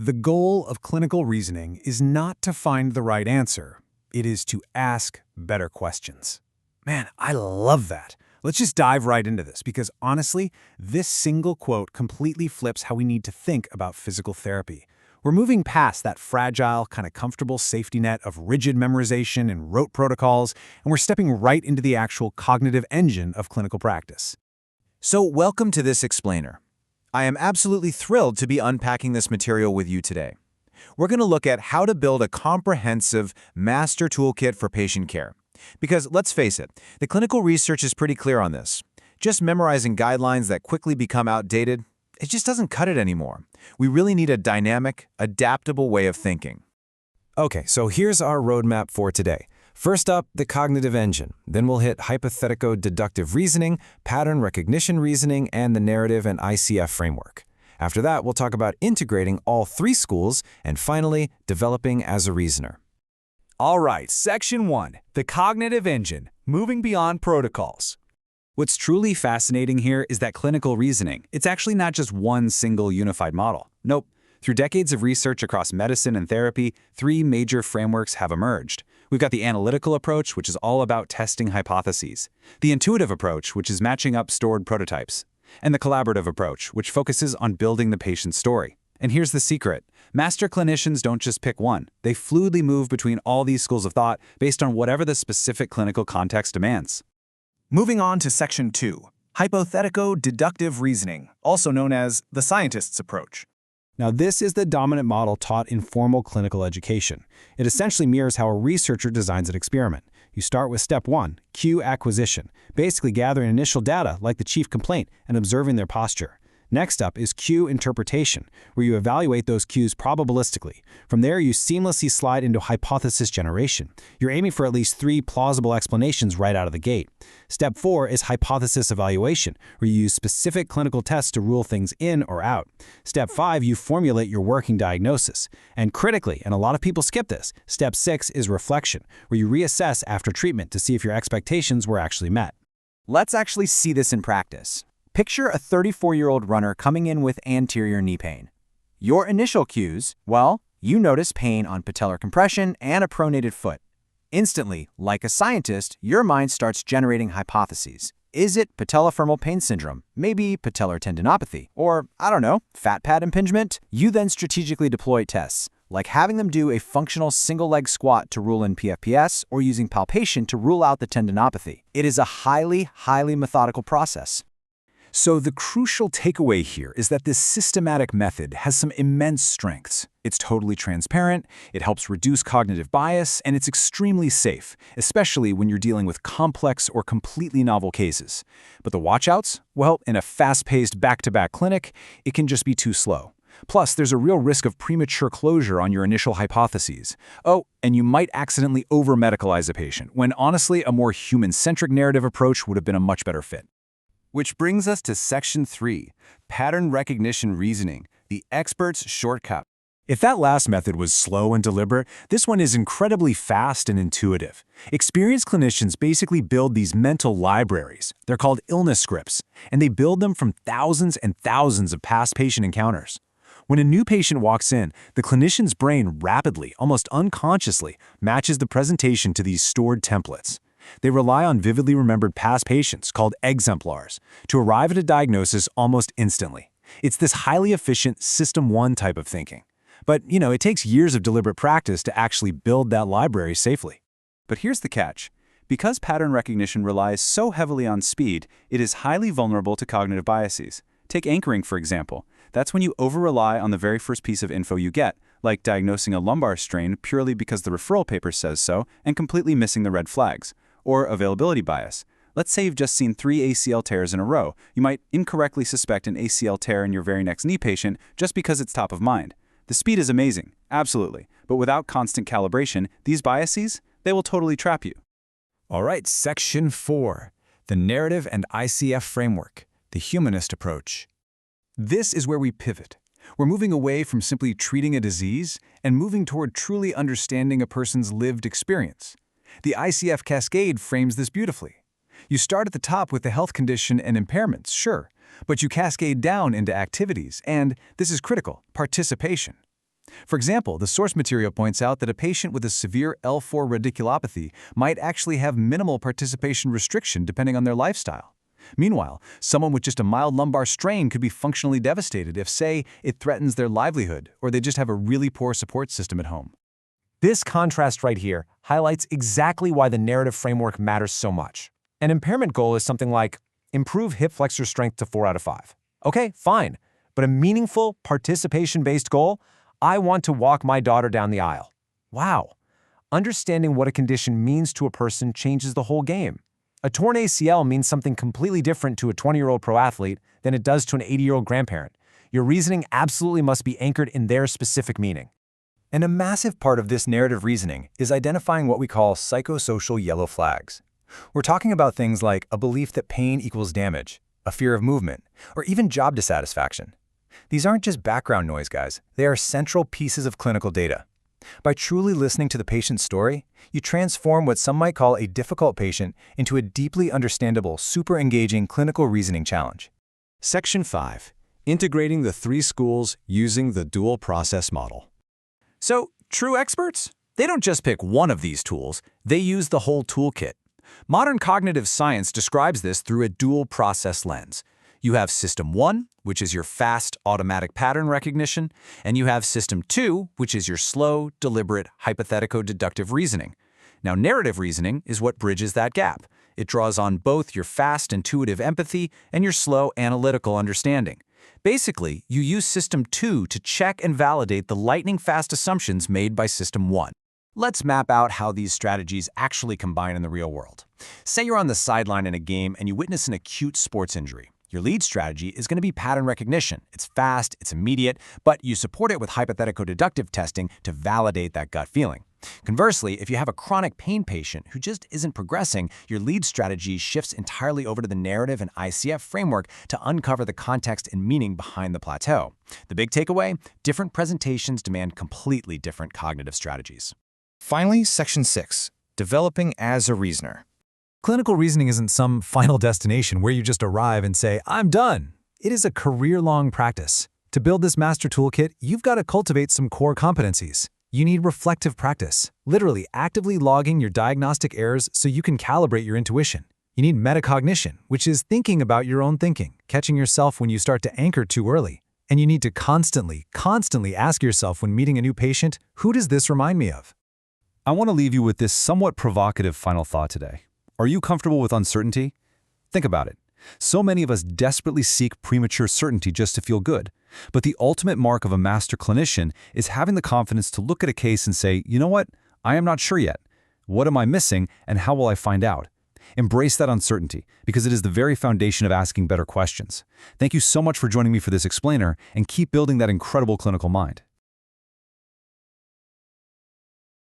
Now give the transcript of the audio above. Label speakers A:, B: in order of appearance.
A: The goal of clinical reasoning is not to find the right answer. It is to ask better questions. Man, I love that. Let's just dive right into this because honestly, this single quote completely flips how we need to think about physical therapy. We're moving past that fragile, kind of comfortable safety net of rigid memorization and rote protocols, and we're stepping right into the actual cognitive engine of clinical practice.
B: So welcome to this explainer. I am absolutely thrilled to be unpacking this material with you today. We're going to look at how to build a comprehensive master toolkit for patient care. Because let's face it, the clinical research is pretty clear on this. Just memorizing guidelines that quickly become outdated, it just doesn't cut it anymore. We really need a dynamic, adaptable way of thinking.
C: Okay, so here's our roadmap for today. First up, the cognitive engine. Then we'll hit hypothetico-deductive reasoning, pattern recognition reasoning, and the narrative and ICF framework. After that, we'll talk about integrating all three schools, and finally, developing as a reasoner.
D: All right, Section 1, the cognitive engine, moving beyond protocols. What's truly fascinating here is that clinical reasoning, it's actually not just one single unified model. Nope. Through decades of research across medicine and therapy, three major frameworks have emerged. We've got the analytical approach, which is all about testing hypotheses, the intuitive approach, which is matching up stored prototypes, and the collaborative approach, which focuses on building the patient's story. And here's the secret. Master clinicians don't just pick one. They fluidly move between all these schools of thought based on whatever the specific clinical context demands.
E: Moving on to Section 2, Hypothetico-Deductive Reasoning, also known as the scientist's approach.
A: Now, this is the dominant model taught in formal clinical education. It essentially mirrors how a researcher designs an experiment. You start with step 1, cue acquisition, basically gathering initial data like the chief complaint and observing their posture. Next up is cue interpretation, where you evaluate those cues probabilistically. From there, you seamlessly slide into hypothesis generation. You're aiming for at least 3 plausible explanations right out of the gate. Step 4 is hypothesis evaluation, where you use specific clinical tests to rule things in or out. Step 5, you formulate your working diagnosis. And critically, and a lot of people skip this, step 6 is reflection, where you reassess after treatment to see if your expectations were actually met.
B: Let's actually see this in practice. Picture a 34-year-old runner coming in with anterior knee pain. Your initial cues, well, you notice pain on patellar compression and a pronated foot. Instantly, like a scientist, your mind starts generating hypotheses. Is it patellofemoral pain syndrome? Maybe patellar tendinopathy? Or, I don't know, fat pad impingement? You then strategically deploy tests, like having them do a functional single-leg squat to rule in PFPS or using palpation to rule out the tendinopathy. It is a highly methodical process.
D: So the crucial takeaway here is that this systematic method has some immense strengths. It's totally transparent, it helps reduce cognitive bias, and it's extremely safe, especially when you're dealing with complex or completely novel cases. But the watchouts? Well, in a fast-paced back-to-back clinic, it can just be too slow. Plus, there's a real risk of premature closure on your initial hypotheses. Oh, and you might accidentally over-medicalize a patient, when honestly, a more human-centric narrative approach would have been a much better fit.
F: Which brings us to Section 3, Pattern Recognition Reasoning, the expert's shortcut.
D: If that last method was slow and deliberate, this one is incredibly fast and intuitive. Experienced clinicians basically build these mental libraries. They're called illness scripts, and they build them from thousands and thousands of past patient encounters. When a new patient walks in, the clinician's brain rapidly, almost unconsciously, matches the presentation to these stored templates. They rely on vividly remembered past patients, called exemplars, to arrive at a diagnosis almost instantly. It's this highly efficient System 1 type of thinking. But, it takes years of deliberate practice to actually build that library safely.
F: But here's the catch. Because pattern recognition relies so heavily on speed, it is highly vulnerable to cognitive biases. Take anchoring, for example. That's when you over-rely on the very first piece of info you get, like diagnosing a lumbar strain purely because the referral paper says so and completely missing the red flags. Or availability bias. Let's say you've just seen 3 ACL tears in a row. You might incorrectly suspect an ACL tear in your very next knee patient just because it's top of mind. The speed is amazing, absolutely, but without constant calibration, these biases, they will totally trap you.
C: All right, Section 4, the narrative and ICF framework, the humanist approach.
D: This is where we pivot. We're moving away from simply treating a disease and moving toward truly understanding a person's lived experience. The ICF cascade frames this beautifully. You start at the top with the health condition and impairments, sure, but you cascade down into activities and, this is critical, participation.
F: For example, the source material points out that a patient with a severe L4 radiculopathy might actually have minimal participation restriction depending on their lifestyle. Meanwhile, someone with just a mild lumbar strain could be functionally devastated if, say, it threatens their livelihood or they just have a really poor support system at home.
C: This contrast right here highlights exactly why the narrative framework matters so much. An impairment goal is something like, improve hip flexor strength to 4 out of 5. Okay, fine. But a meaningful, participation-based goal? I want to walk my daughter down the aisle. Wow. Understanding what a condition means to a person changes the whole game. A torn ACL means something completely different to a 20-year-old pro athlete than it does to an 80-year-old grandparent. Your reasoning absolutely must be anchored in their specific meaning.
B: And a massive part of this narrative reasoning is identifying what we call psychosocial yellow flags. We're talking about things like a belief that pain equals damage, a fear of movement, or even job dissatisfaction. These aren't just background noise, guys. They are central pieces of clinical data. By truly listening to the patient's story, you transform what some might call a difficult patient into a deeply understandable, super engaging clinical reasoning challenge.
C: Section 5. Integrating the 3 schools using the dual process model.
F: So, true experts? They don't just pick one of these tools, they use the whole toolkit. Modern cognitive science describes this through a dual process lens. You have System 1, which is your fast, automatic pattern recognition, and you have System 2, which is your slow, deliberate, hypothetico-deductive reasoning. Now, narrative reasoning is what bridges that gap. It draws on both your fast, intuitive empathy and your slow, analytical understanding. Basically, you use System 2 to check and validate the lightning-fast assumptions made by System 1. Let's map out how these strategies actually combine in the real world. Say you're on the sideline in a game and you witness an acute sports injury. Your lead strategy is going to be pattern recognition. It's fast, it's immediate, but you support it with hypothetico-deductive testing to validate that gut feeling. Conversely, if you have a chronic pain patient who just isn't progressing, your lead strategy shifts entirely over to the narrative and ICF framework to uncover the context and meaning behind the plateau. The big takeaway? Different presentations demand completely different cognitive strategies.
B: Finally, Section 6. Developing as a reasoner.
A: Clinical reasoning isn't some final destination where you just arrive and say, I'm done. It is a career-long practice. To build this master toolkit, you've got to cultivate some core competencies. You need reflective practice, literally actively logging your diagnostic errors so you can calibrate your intuition. You need metacognition, which is thinking about your own thinking, catching yourself when you start to anchor too early. And you need to constantly ask yourself when meeting a new patient, who does this remind me of?
F: I want to leave you with this somewhat provocative final thought today. Are you comfortable with uncertainty? Think about it. So many of us desperately seek premature certainty just to feel good. But the ultimate mark of a master clinician is having the confidence to look at a case and say, you know what? I am not sure yet. What am I missing and how will I find out? Embrace that uncertainty because it is the very foundation of asking better questions. Thank you so much for joining me for this explainer and keep building that incredible clinical mind.